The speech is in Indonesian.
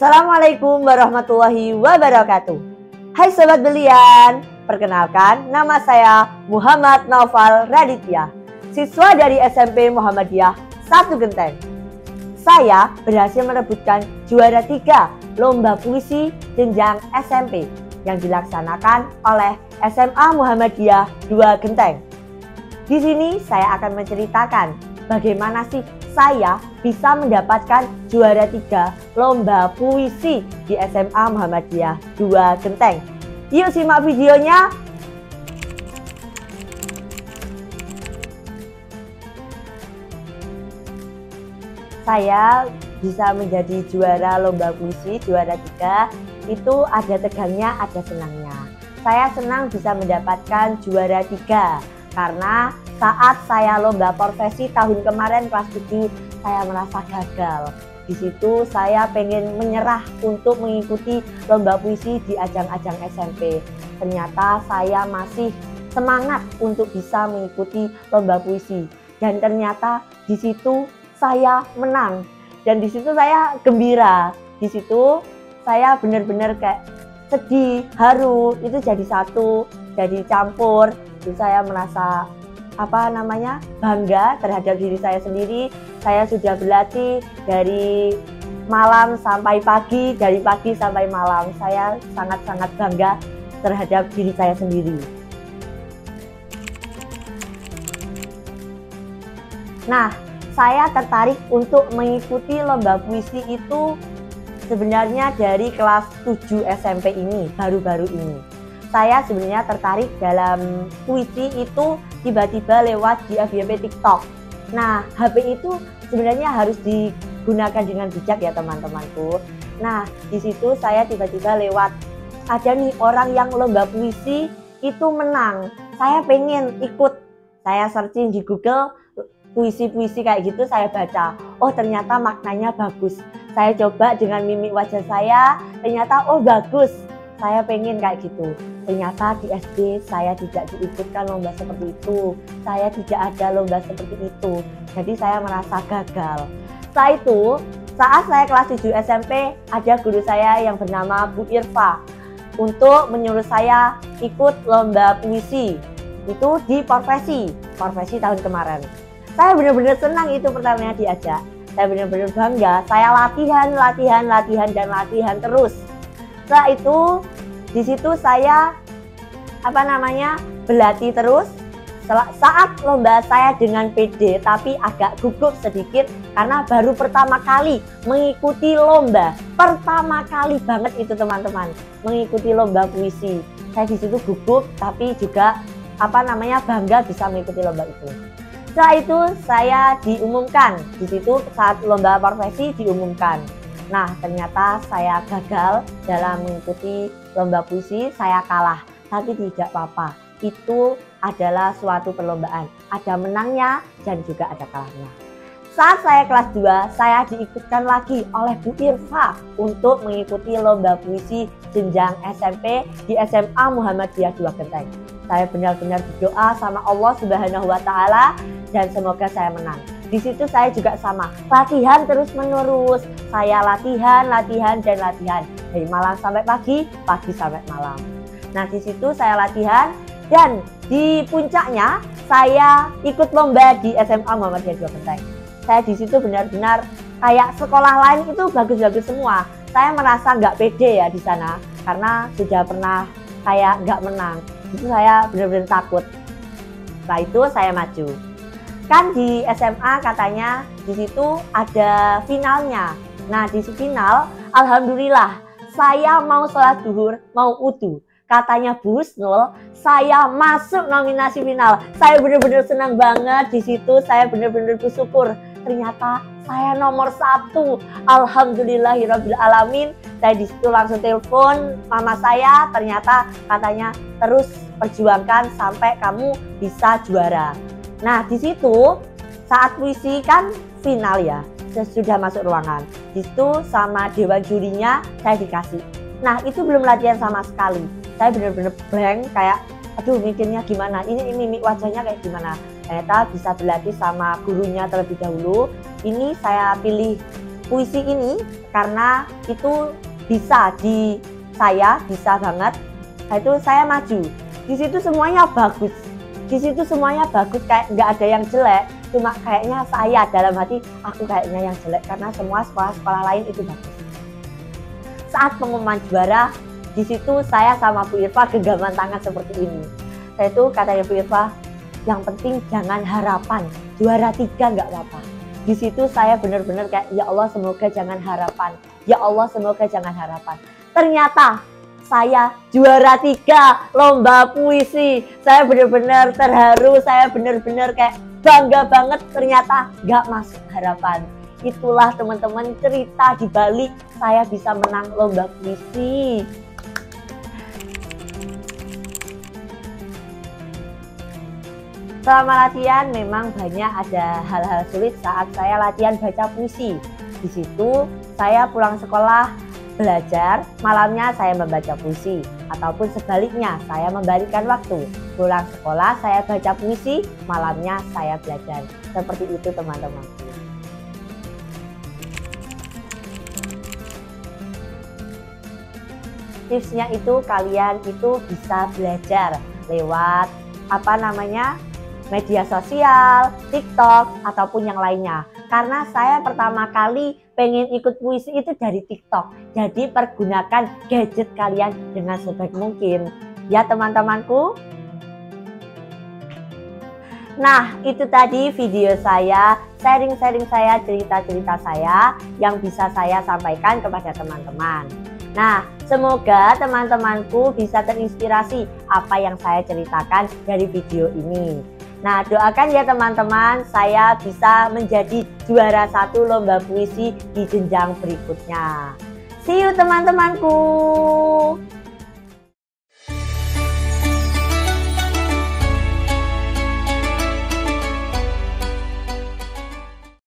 Assalamualaikum warahmatullahi wabarakatuh. Hai Sobat Belian, perkenalkan nama saya Muhammad Naufal Raditya, siswa dari SMP Muhammadiyah 1 Genteng. Saya berhasil merebutkan juara 3 lomba puisi jenjang SMP yang dilaksanakan oleh SMA Muhammadiyah 2 Genteng. Di sini saya akan menceritakan bagaimana sih saya bisa mendapatkan juara 3 lomba puisi di SMA Muhammadiyah 2 Genteng. Yuk simak videonya. Saya bisa menjadi juara lomba puisi juara 3 itu ada tegangnya, ada senangnya. Saya senang bisa mendapatkan juara 3 karena saat saya lomba profesi tahun kemarin kelas 7, saya merasa gagal. Di situ saya pengen menyerah untuk mengikuti lomba puisi di ajang-ajang SMP. Ternyata saya masih semangat untuk bisa mengikuti lomba puisi. Dan ternyata di situ saya menang. Dan di situ saya gembira. Di situ saya benar-benar kayak sedih, haru, itu jadi satu, jadi campur. Itu saya merasa bangga terhadap diri saya sendiri. Saya sudah berlatih dari malam sampai pagi, dari pagi sampai malam. Saya sangat-sangat bangga terhadap diri saya sendiri. Nah, saya tertarik untuk mengikuti lomba puisi itu sebenarnya dari kelas 7 SMP ini, baru-baru ini. Saya sebenarnya tertarik dalam puisi itu tiba-tiba lewat di FYP TikTok. Nah, HP itu sebenarnya harus digunakan dengan bijak ya teman-temanku. Nah, di situ saya tiba-tiba lewat, ada nih orang yang lomba puisi itu menang. Saya pengen ikut. Saya searching di Google puisi-puisi kayak gitu, saya baca. Oh, ternyata maknanya bagus. Saya coba dengan mimik wajah saya, ternyata oh bagus. Saya pengen kayak gitu. Ternyata di SD saya tidak diikutkan lomba seperti itu. Saya tidak ada lomba seperti itu. Jadi saya merasa gagal. Setelah itu, saat saya kelas 7 SMP, ada guru saya yang bernama Bu Irfa untuk menyuruh saya ikut lomba puisi. Itu di profesi tahun kemarin. Saya benar-benar senang itu pertamanya diajak. Saya benar-benar bangga. Saya latihan terus. Setelah itu di situ saya berlatih terus. Saat lomba saya dengan pede tapi agak gugup sedikit karena baru pertama kali mengikuti lomba. Pertama kali banget itu teman-teman, mengikuti lomba puisi. Saya di situ gugup tapi juga bangga bisa mengikuti lomba itu. Setelah itu saya diumumkan di situ saat lomba profesi diumumkan. Nah, ternyata saya gagal dalam mengikuti lomba puisi, saya kalah. Tapi tidak apa-apa, itu adalah suatu perlombaan. Ada menangnya dan juga ada kalahnya. Saat saya kelas 2, saya diikutkan lagi oleh Bu Irfa untuk mengikuti lomba puisi jenjang SMP di SMA Muhammadiyah 2 Genteng. Saya benar-benar berdoa sama Allah Subhanahu wa Ta'ala dan semoga saya menang. Di situ saya juga sama, latihan terus menerus. Saya latihan dari malam sampai pagi, pagi sampai malam. Nah, di situ saya latihan dan di puncaknya saya ikut lomba di SMA Muhammadiyah 2 Genteng. Saya di situ benar-benar kayak sekolah lain itu bagus-bagus semua. Saya merasa nggak pede ya di sana karena sudah pernah kayak nggak menang. Itu saya benar-benar takut. Setelah itu saya maju. Kan di SMA katanya di situ ada finalnya. Nah, di final alhamdulillah saya mau sholat zuhur, mau wudu. Katanya Bu Husnul, saya masuk nominasi final. Saya benar-benar senang banget di situ. Saya benar-benar bersyukur. Ternyata saya nomor 1. Alhamdulillahirabbil alamin. Saya di situ langsung telepon mama saya. Ternyata katanya terus perjuangkan sampai kamu bisa juara. Nah, di situ saat puisi kan final ya. Saya sudah masuk ruangan. Di situ sama dewan jurinya saya dikasih. Nah, itu belum latihan sama sekali. Saya benar-benar blank kayak aduh mikirnya gimana, ini mimik wajahnya kayak gimana. Ternyata bisa berlatih sama gurunya terlebih dahulu. Ini saya pilih puisi ini karena itu bisa bisa banget. Nah, itu saya maju. Di situ semuanya bagus. Di situ semuanya bagus, kayak nggak ada yang jelek. Cuma kayaknya saya dalam hati aku kayaknya yang jelek karena semua sekolah-sekolah lain itu bagus. Saat pengumuman juara, di situ saya sama Bu Irfa genggaman tangan seperti ini. Saya itu katanya Bu Irfa, yang penting jangan harapan, juara 3 nggak apa-apa. Di situ saya benar-benar kayak ya Allah semoga jangan harapan, ya Allah semoga jangan harapan. Ternyata saya juara 3 lomba puisi. Saya benar-benar terharu, saya benar-benar kayak bangga banget, ternyata nggak masuk harapan. Itulah teman-teman cerita di balik saya bisa menang lomba puisi. Selama latihan memang banyak ada hal-hal sulit saat saya latihan baca puisi. Di situ saya pulang sekolah belajar, malamnya saya membaca puisi. Ataupun sebaliknya, saya membalikkan waktu. Pulang sekolah saya baca puisi, malamnya saya belajar. Seperti itu teman-teman. Tipsnya itu kalian itu bisa belajar lewat media sosial, TikTok, ataupun yang lainnya. Karena saya pertama kali pengen ikut puisi itu dari TikTok. Jadi pergunakan gadget kalian dengan sebaik mungkin. Ya teman-temanku. Nah, itu tadi video saya, sharing-sharing saya, cerita-cerita saya yang bisa saya sampaikan kepada teman-teman. Nah, semoga teman-temanku bisa terinspirasi apa yang saya ceritakan dari video ini. Nah, doakan ya teman-teman, saya bisa menjadi juara 1 lomba puisi di jenjang berikutnya. See you teman-temanku.